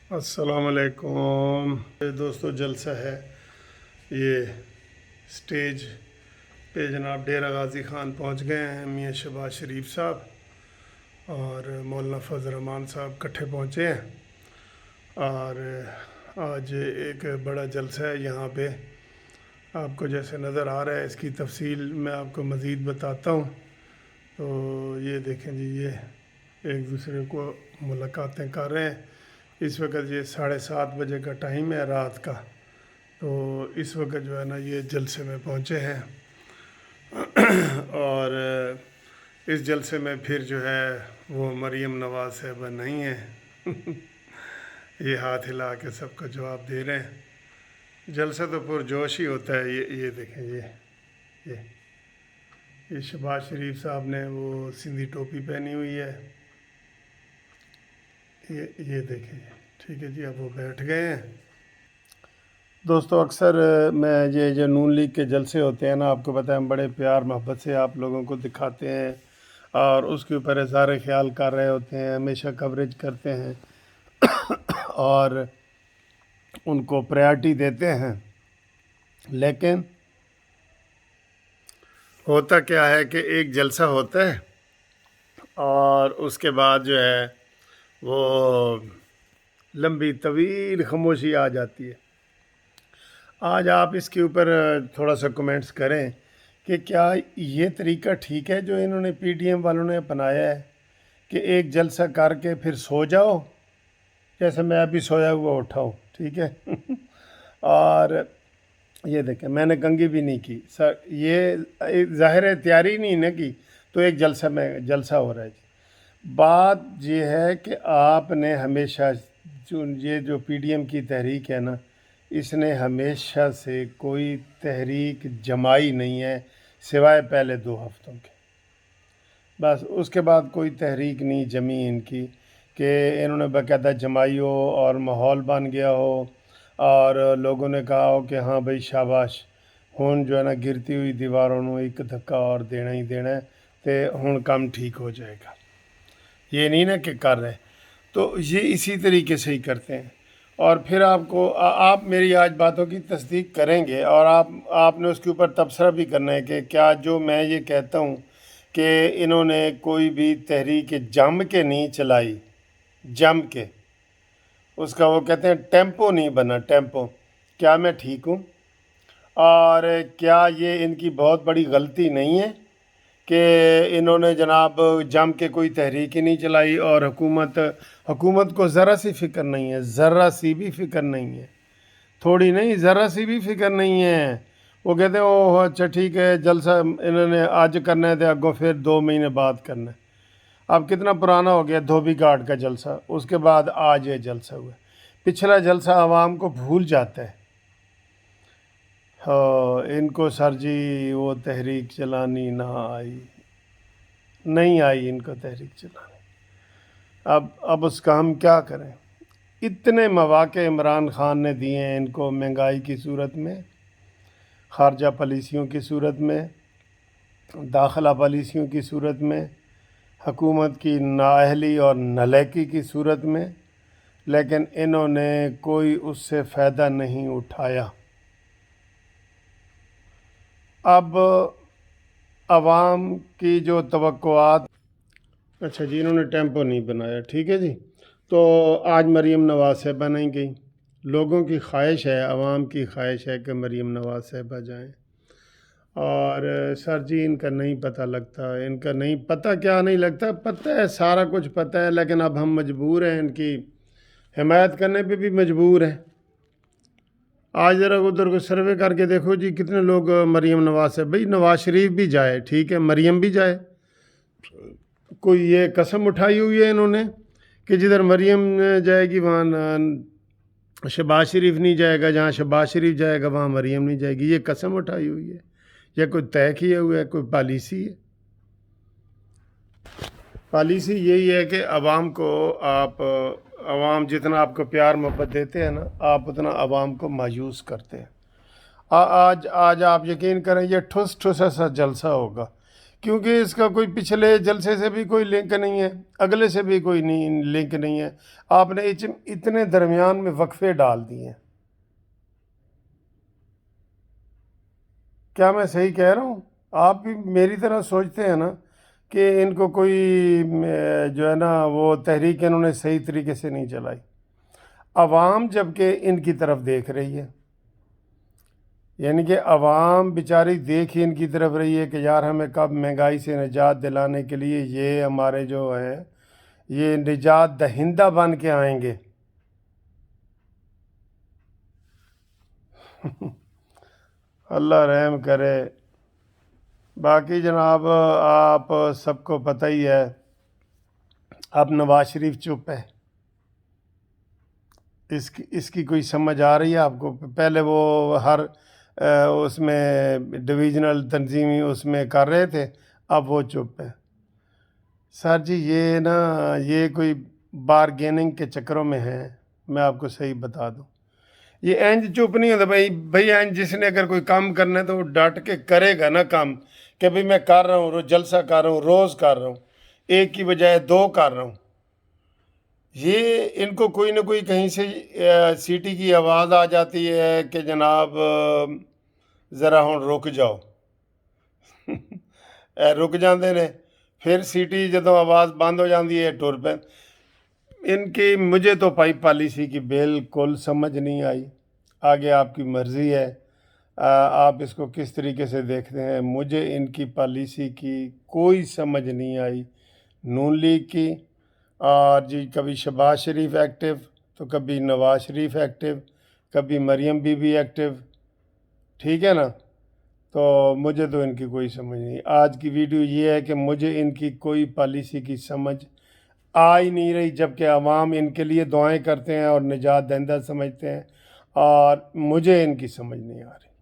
السلام علیکم دوستو، جلسہ ہے یہ سٹیج پہ جناب ڈیرہ غازی خان پہنچ گئے ہیں میاں شہباز شریف صاحب اور مولانا فضل الرحمان صاحب کٹھے پہنچے ہیں، اور آج ایک بڑا جلسہ ہے یہاں پہ۔ آپ کو جیسے نظر آ رہا ہے، اس کی تفصیل میں آپ کو مزید بتاتا ہوں۔ تو یہ دیکھیں جی، یہ ایک دوسرے کو ملاقاتیں کر رہے ہیں۔ اس وقت یہ 7:30 بجے کا ٹائم ہے رات کا، تو اس وقت جو ہے نا یہ جلسے میں پہنچے ہیں، اور اس جلسے میں پھر جو ہے وہ مریم نواز صاحبہ نہیں ہیں۔ یہ ہاتھ ہلا کے سب کو جواب دے رہے ہیں۔ جلسہ تو پرجوش ہی ہوتا ہے۔ یہ دیکھیں، یہ شہباز شریف صاحب نے وہ سندھی ٹوپی پہنی ہوئی ہے، یہ دیکھیں، ٹھیک ہے جی، اب وہ بیٹھ گئے ہیں۔ دوستو، اکثر میں یہ جو نون لیگ کے جلسے ہوتے ہیں نا، آپ کو پتہ ہے ہم بڑے پیار محبت سے آپ لوگوں کو دکھاتے ہیں اور اس کے اوپر اظہار خیال کر رہے ہوتے ہیں، ہمیشہ کوریج کرتے ہیں اور ان کو پریارٹی دیتے ہیں۔ لیکن ہوتا کیا ہے کہ ایک جلسہ ہوتا ہے اور اس کے بعد جو ہے وہ لمبی طویل خاموشی آ جاتی ہے۔ آج آپ اس کے اوپر تھوڑا سا کمنٹس کریں کہ کیا یہ طریقہ ٹھیک ہے جو انہوں نے پی ٹی ایم والوں نے اپنایا ہے کہ ایک جلسہ کر کے پھر سو جاؤ، جیسے میں ابھی سویا ہوا اٹھا ہوں، ٹھیک ہے۔ اور یہ دیکھیں، میں نے کنگھی بھی نہیں کی سر، یہ ظاہر ہے تیاری نہیں نہ کی، تو ایک جلسہ ہو رہا ہے جی۔ بات یہ ہے کہ آپ نے ہمیشہ یہ جو پی ڈی ایم کی تحریک ہے نا، اس نے ہمیشہ سے کوئی تحریک جمائی نہیں ہے سوائے پہلے 2 ہفتوں کے، بس اس کے بعد کوئی تحریک نہیں جمی ان کی کہ انہوں نے باقاعدہ جمائی ہو اور ماحول بن گیا ہو اور لوگوں نے کہا ہو کہ ہاں بھائی شاباش، ہن جو ہے نا گرتی ہوئی دیواروں نو ایک دھکا اور دینا ہی دینا ہے تے ہن کام ٹھیک ہو جائے گا۔ یہ نہیں نا کہ کر رہے، تو یہ اسی طریقے سے ہی کرتے ہیں۔ اور پھر آپ میری آج باتوں کی تصدیق کریں گے اور آپ نے اس کے اوپر تبصرہ بھی کرنا ہے کہ کیا جو میں یہ کہتا ہوں کہ انہوں نے کوئی بھی تحریک جم کے نہیں چلائی، جم کے اس کا وہ کہتے ہیں ٹیمپو نہیں بنا، ٹیمپو، کیا میں ٹھیک ہوں؟ اور کیا یہ ان کی بہت بڑی غلطی نہیں ہے کہ انہوں نے جناب جم کے کوئی تحریک ہی نہیں چلائی اور حکومت کو ذرا سی فکر نہیں ہے، ذرا سی بھی فکر نہیں ہے، تھوڑی نہیں، ذرا سی بھی فکر نہیں ہے۔ وہ کہتے ہیں اوہ اچھا ٹھیک ہے، جلسہ انہوں نے آج کرنا ہے تو اگوں پھر 2 مہینے بعد کرنا ہے۔ اب کتنا پرانا ہو گیا دھوبی گھاٹ کا جلسہ، اس کے بعد آج یہ جلسہ ہوا۔ پچھلا جلسہ عوام کو بھول جاتا ہے۔ ان کو سر جی وہ تحریک چلانی نہ آئی، نہیں آئی ان کو تحریک چلانی۔ اب اس کا ہم کیا کریں؟ اتنے مواقع عمران خان نے دیے ہیں ان کو، مہنگائی کی صورت میں، خارجہ پالیسیوں کی صورت میں، داخلہ پالیسیوں کی صورت میں، حکومت کی نااہلی اور نالائکی کی صورت میں، لیکن انہوں نے کوئی اس سے فائدہ نہیں اٹھایا۔ اب عوام کی جو توقعات، اچھا جی انہوں نے ٹیمپو نہیں بنایا، ٹھیک ہے جی، تو آج مریم نواز صاحبہ نہیں گئی۔ لوگوں کی خواہش ہے، عوام کی خواہش ہے کہ مریم نواز صاحبہ جائیں، اور سر جی ان کا نہیں پتہ لگتا، ان کا نہیں پتہ، کیا نہیں لگتا، پتہ ہے، سارا کچھ پتہ ہے، لیکن اب ہم مجبور ہیں ان کی حمایت کرنے پہ بھی مجبور ہیں۔ آج ذرا ادھر کو سروے کر کے دیکھو جی، کتنے لوگ مریم نواز سے، بھئی نواز شریف بھی جائے ٹھیک ہے، مریم بھی جائے، کوئی یہ قسم اٹھائی ہوئی ہے انہوں نے کہ جدھر مریم جائے گی وہاں شہباز شریف نہیں جائے گا، جہاں شہباز شریف جائے گا وہاں مریم نہیں جائے گی؟ یہ قسم اٹھائی ہوئی ہے یا کوئی طے کیا ہوا ہے، کوئی پالیسی ہے؟ پالیسی یہی ہے کہ عوام جتنا آپ کو پیار محبت دیتے ہیں نا، آپ اتنا عوام کو مایوس کرتے ہیں۔ آج آپ یقین کریں، یہ ٹھس ٹھس ایسا جلسہ ہوگا کیونکہ اس کا کوئی پچھلے جلسے سے بھی کوئی لنک نہیں ہے، اگلے سے بھی کوئی نہیں لنک نہیں ہے، آپ نے اتنے درمیان میں وقفے ڈال دیے ہیں۔ کیا میں صحیح کہہ رہا ہوں؟ آپ بھی میری طرح سوچتے ہیں نا کہ ان کو کوئی جو ہے نا وہ تحریک انہوں نے صحیح طریقے سے نہیں چلائی، عوام جبکہ ان کی طرف دیکھ رہی ہے، یعنی کہ عوام بیچاری دیکھ ہی ان کی طرف رہی ہے کہ یار ہمیں کب مہنگائی سے نجات دلانے کے لیے یہ ہمارے جو ہیں یہ نجات دہندہ بن کے آئیں گے۔ اللہ رحم کرے۔ باقی جناب آپ سب کو پتہ ہی ہے، اب نواز شریف چپ ہے، اس کی کوئی سمجھ آ رہی ہے آپ کو؟ پہلے وہ ہر اس میں ڈویژنل تنظیمی اس میں کر رہے تھے، اب وہ چپ ہے۔ سر جی یہ نا یہ کوئی بارگیننگ کے چکروں میں ہے، میں آپ کو صحیح بتا دوں، یہ اینج چپ نہیں ہوتا بھائی اینج جس نے اگر کوئی کام کرنا ہے تو وہ ڈٹ کے کرے گا نا کام، کہ بھئی میں کر رہا ہوں، روز جلسہ کر رہا ہوں، روز کر رہا ہوں، ایک کی بجائے 2 کر رہا ہوں۔ یہ ان کو کوئی نہ کوئی کہیں سے سیٹی کی آواز آ جاتی ہے کہ جناب ذرا ہوں رک جاؤ، رک جاندے نے، پھر سیٹی جدوں آواز بند ہو جاندی ہے ٹر پہ۔ ان کی مجھے تو پالیسی کی بالکل سمجھ نہیں آئی، آگے آپ کی مرضی ہے آپ اس کو کس طریقے سے دیکھتے ہیں، مجھے ان کی پالیسی کی کوئی سمجھ نہیں آئی، نون لیگ کی، اور جی کبھی شہباز شریف ایکٹیو تو کبھی نواز شریف ایکٹیو، کبھی مریم بی بی ایکٹیو، ٹھیک ہے نا؟ تو مجھے تو ان کی کوئی سمجھ نہیں۔ آج کی ویڈیو یہ ہے کہ مجھے ان کی کوئی پالیسی کی سمجھ آ ہی نہیں رہی، جبکہ عوام ان کے لیے دعائیں کرتے ہیں اور نجات دہندہ سمجھتے ہیں، اور مجھے ان کی سمجھ نہیں آ رہی۔